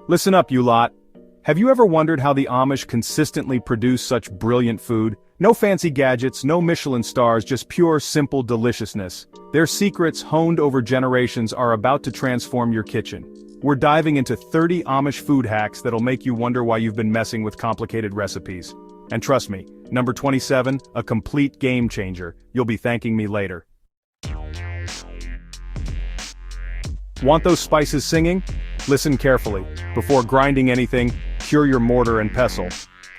Listen up, you lot. Have you ever wondered how the Amish consistently produce such brilliant food? No fancy gadgets, no Michelin stars, just pure, simple deliciousness. Their secrets, honed over generations, are about to transform your kitchen. We're diving into 30 Amish food hacks that'll make you wonder why you've been messing with complicated recipes. And trust me, number 27, a complete game changer. You'll be thanking me later. Want those spices singing? Listen carefully. Before grinding anything, cure your mortar and pestle.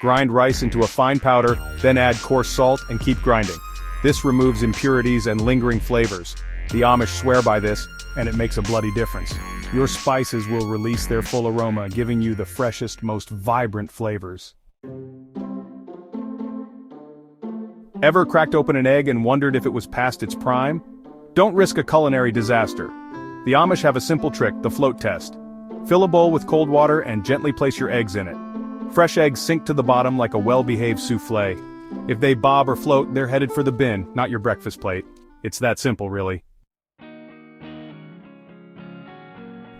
Grind rice into a fine powder, then add coarse salt and keep grinding. This removes impurities and lingering flavors. The Amish swear by this, and it makes a bloody difference. Your spices will release their full aroma, giving you the freshest, most vibrant flavors. Ever cracked open an egg and wondered if it was past its prime? Don't risk a culinary disaster. The Amish have a simple trick, the float test. Fill a bowl with cold water and gently place your eggs in it. Fresh eggs sink to the bottom like a well-behaved soufflé. If they bob or float, they're headed for the bin, not your breakfast plate. It's that simple, really.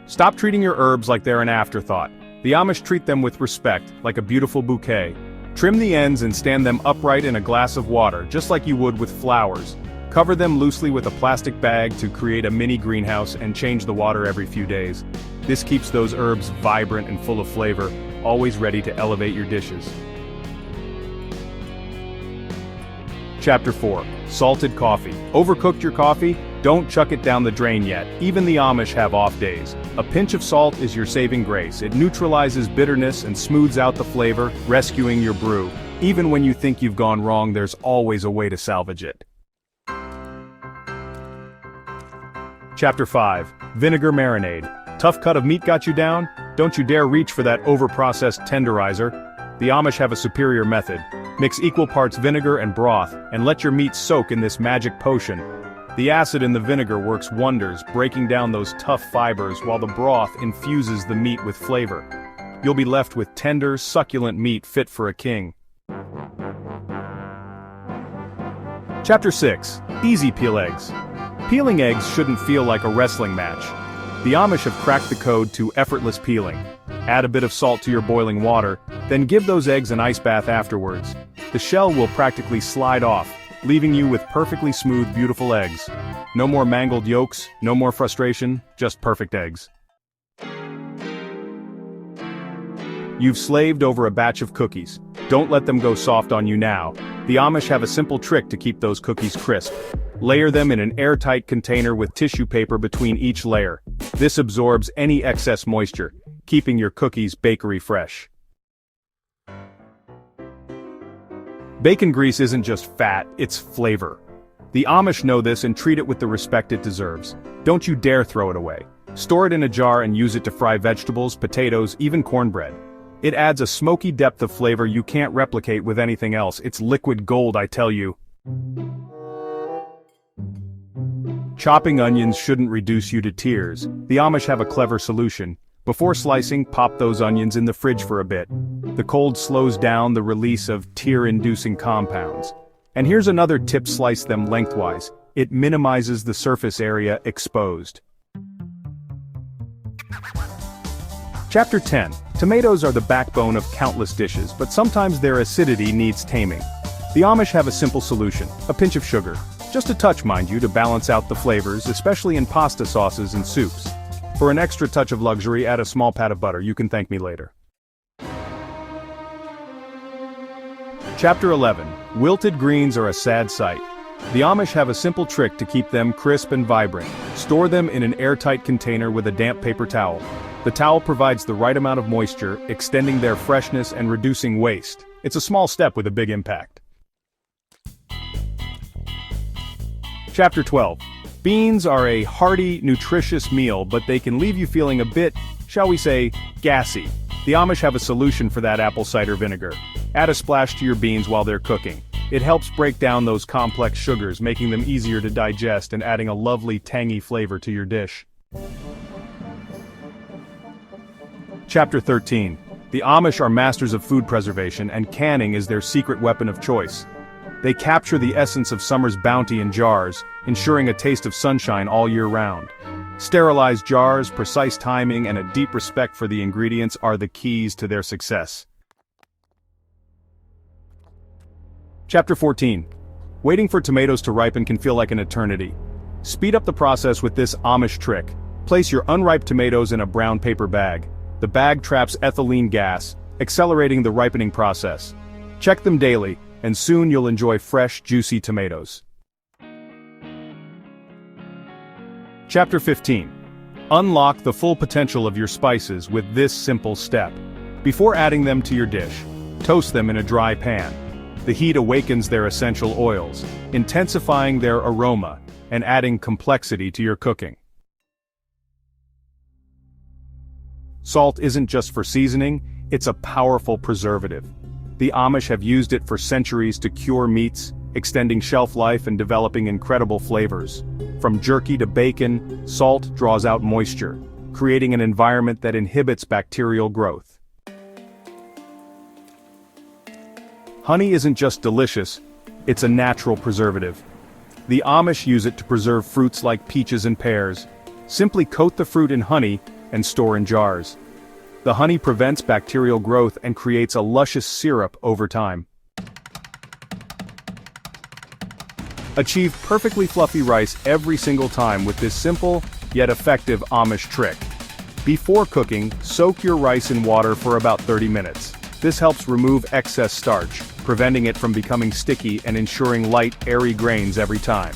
Stop treating your herbs like they're an afterthought. The Amish treat them with respect, like a beautiful bouquet. Trim the ends and stand them upright in a glass of water, just like you would with flowers. Cover them loosely with a plastic bag to create a mini greenhouse and change the water every few days. This keeps those herbs vibrant and full of flavor, always ready to elevate your dishes. Chapter 4. Salted coffee. Overcooked your coffee? Don't chuck it down the drain yet. Even the Amish have off days. A pinch of salt is your saving grace. It neutralizes bitterness and smooths out the flavor, rescuing your brew. Even when you think you've gone wrong, there's always a way to salvage it. Chapter 5. Vinegar Marinade. Tough cut of meat got you down? Don't you dare reach for that over-processed tenderizer. The Amish have a superior method. Mix equal parts vinegar and broth, and let your meat soak in this magic potion. The acid in the vinegar works wonders, breaking down those tough fibers while the broth infuses the meat with flavor. You'll be left with tender, succulent meat fit for a king. Chapter 6. Easy peel eggs. Peeling eggs shouldn't feel like a wrestling match. The Amish have cracked the code to effortless peeling. Add a bit of salt to your boiling water, then give those eggs an ice bath afterwards. The shell will practically slide off, leaving you with perfectly smooth, beautiful eggs. No more mangled yolks, no more frustration, just perfect eggs. You've slaved over a batch of cookies. Don't let them go soft on you now. The Amish have a simple trick to keep those cookies crisp. Layer them in an airtight container with tissue paper between each layer. This absorbs any excess moisture, keeping your cookies bakery fresh. Bacon grease isn't just fat, it's flavor. The Amish know this and treat it with the respect it deserves. Don't you dare throw it away. Store it in a jar and use it to fry vegetables, potatoes, even cornbread. It adds a smoky depth of flavor you can't replicate with anything else. It's liquid gold, I tell you. Chopping onions shouldn't reduce you to tears. The Amish have a clever solution. Before slicing, pop those onions in the fridge for a bit. The cold slows down the release of tear-inducing compounds. And here's another tip: slice them lengthwise. It minimizes the surface area exposed. Chapter 10. Tomatoes are the backbone of countless dishes, but sometimes their acidity needs taming. The Amish have a simple solution: a pinch of sugar. Just a touch, mind you, to balance out the flavors, especially in pasta sauces and soups. For an extra touch of luxury, add a small pat of butter. You can thank me later. Chapter 11. Wilted greens are a sad sight. The Amish have a simple trick to keep them crisp and vibrant. Store them in an airtight container with a damp paper towel. The towel provides the right amount of moisture, extending their freshness and reducing waste. It's a small step with a big impact. Chapter 12. Beans are a hearty, nutritious meal, but they can leave you feeling a bit, shall we say, gassy. The Amish have a solution for that: apple cider vinegar. Add a splash to your beans while they're cooking. It helps break down those complex sugars, making them easier to digest and adding a lovely, tangy flavor to your dish. Chapter 13. The Amish are masters of food preservation, and canning is their secret weapon of choice. They capture the essence of summer's bounty in jars, ensuring a taste of sunshine all year round. Sterilized jars, precise timing, and a deep respect for the ingredients are the keys to their success. Chapter 14. Waiting for tomatoes to ripen can feel like an eternity. Speed up the process with this Amish trick. Place your unripe tomatoes in a brown paper bag. The bag traps ethylene gas, accelerating the ripening process. Check them daily, and soon you'll enjoy fresh, juicy tomatoes. Chapter 15. Unlock the full potential of your spices with this simple step. Before adding them to your dish, toast them in a dry pan. The heat awakens their essential oils, intensifying their aroma, and adding complexity to your cooking. Salt isn't just for seasoning, it's a powerful preservative. The Amish have used it for centuries to cure meats, extending shelf life and developing incredible flavors. From jerky to bacon, salt draws out moisture, creating an environment that inhibits bacterial growth. Honey isn't just delicious, it's a natural preservative. The Amish use it to preserve fruits like peaches and pears. Simply coat the fruit in honey and store in jars. The honey prevents bacterial growth and creates a luscious syrup over time. Achieve perfectly fluffy rice every single time with this simple, yet effective Amish trick. Before cooking, soak your rice in water for about 30 minutes. This helps remove excess starch, preventing it from becoming sticky and ensuring light, airy grains every time.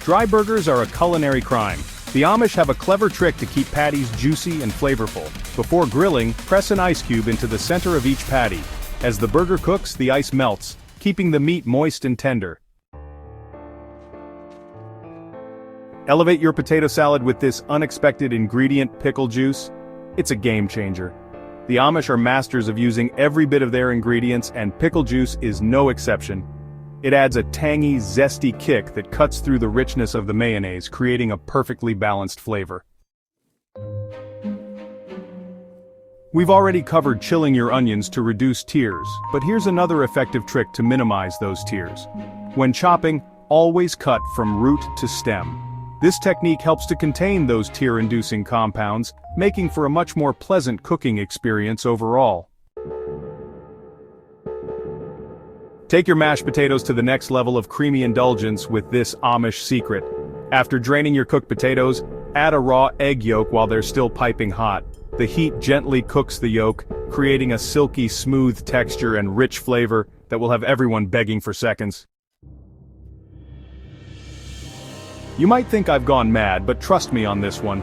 Dry burgers are a culinary crime. The Amish have a clever trick to keep patties juicy and flavorful. Before grilling, press an ice cube into the center of each patty. As the burger cooks, the ice melts, keeping the meat moist and tender. Elevate your potato salad with this unexpected ingredient, pickle juice. It's a game changer. The Amish are masters of using every bit of their ingredients, and pickle juice is no exception. It adds a tangy, zesty kick that cuts through the richness of the mayonnaise, creating a perfectly balanced flavor. We've already covered chilling your onions to reduce tears, but here's another effective trick to minimize those tears. When chopping, always cut from root to stem. This technique helps to contain those tear-inducing compounds, making for a much more pleasant cooking experience overall. Take your mashed potatoes to the next level of creamy indulgence with this Amish secret. After draining your cooked potatoes, add a raw egg yolk while they're still piping hot. The heat gently cooks the yolk, creating a silky, smooth texture and rich flavor that will have everyone begging for seconds. You might think I've gone mad, but trust me on this one.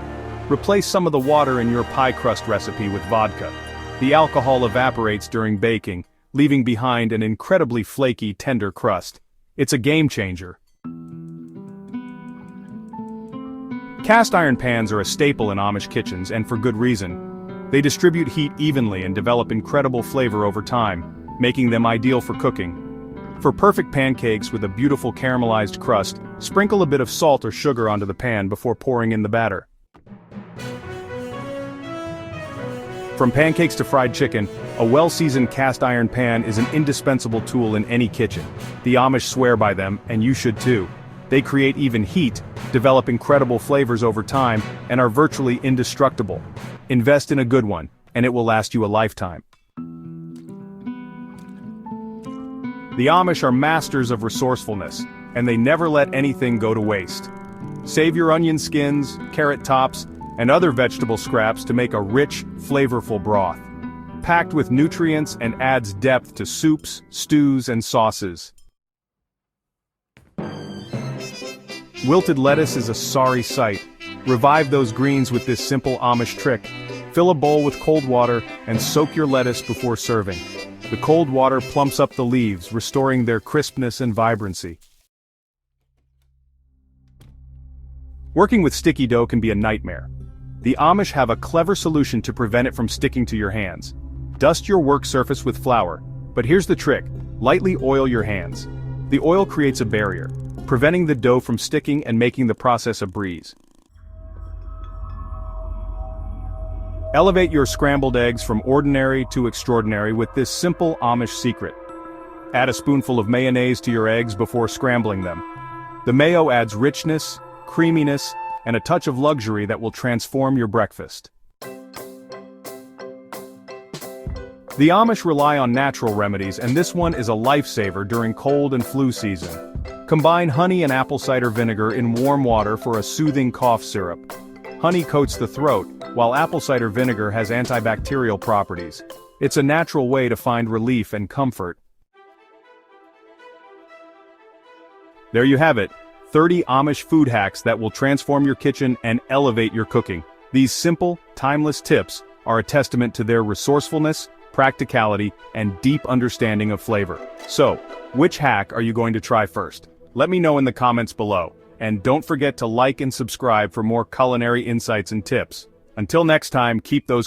Replace some of the water in your pie crust recipe with vodka. The alcohol evaporates during baking, leaving behind an incredibly flaky, tender crust. It's a game changer. Cast iron pans are a staple in Amish kitchens, and for good reason. They distribute heat evenly and develop incredible flavor over time, making them ideal for cooking. For perfect pancakes with a beautiful caramelized crust, sprinkle a bit of salt or sugar onto the pan before pouring in the batter. From pancakes to fried chicken, a well-seasoned cast iron pan is an indispensable tool in any kitchen. The Amish swear by them, and you should too. They create even heat, develop incredible flavors over time, and are virtually indestructible. Invest in a good one, and it will last you a lifetime. The Amish are masters of resourcefulness, and they never let anything go to waste. Save your onion skins, carrot tops, and other vegetable scraps to make a rich, flavorful broth. Packed with nutrients and adds depth to soups, stews, and sauces. Wilted lettuce is a sorry sight. Revive those greens with this simple Amish trick. Fill a bowl with cold water and soak your lettuce before serving. The cold water plumps up the leaves, restoring their crispness and vibrancy. Working with sticky dough can be a nightmare. The Amish have a clever solution to prevent it from sticking to your hands. Dust your work surface with flour, but here's the trick: lightly oil your hands. The oil creates a barrier, preventing the dough from sticking and making the process a breeze. Elevate your scrambled eggs from ordinary to extraordinary with this simple Amish secret. Add a spoonful of mayonnaise to your eggs before scrambling them. The mayo adds richness, creaminess, and a touch of luxury that will transform your breakfast. The Amish rely on natural remedies, and this one is a lifesaver during cold and flu season. Combine honey and apple cider vinegar in warm water for a soothing cough syrup. Honey coats the throat, while apple cider vinegar has antibacterial properties. It's a natural way to find relief and comfort. There you have it, 30 Amish food hacks that will transform your kitchen and elevate your cooking. These simple, timeless tips are a testament to their resourcefulness, practicality, and deep understanding of flavor. So, which hack are you going to try first? Let me know in the comments below, and don't forget to like and subscribe for more culinary insights and tips. Until next time, keep those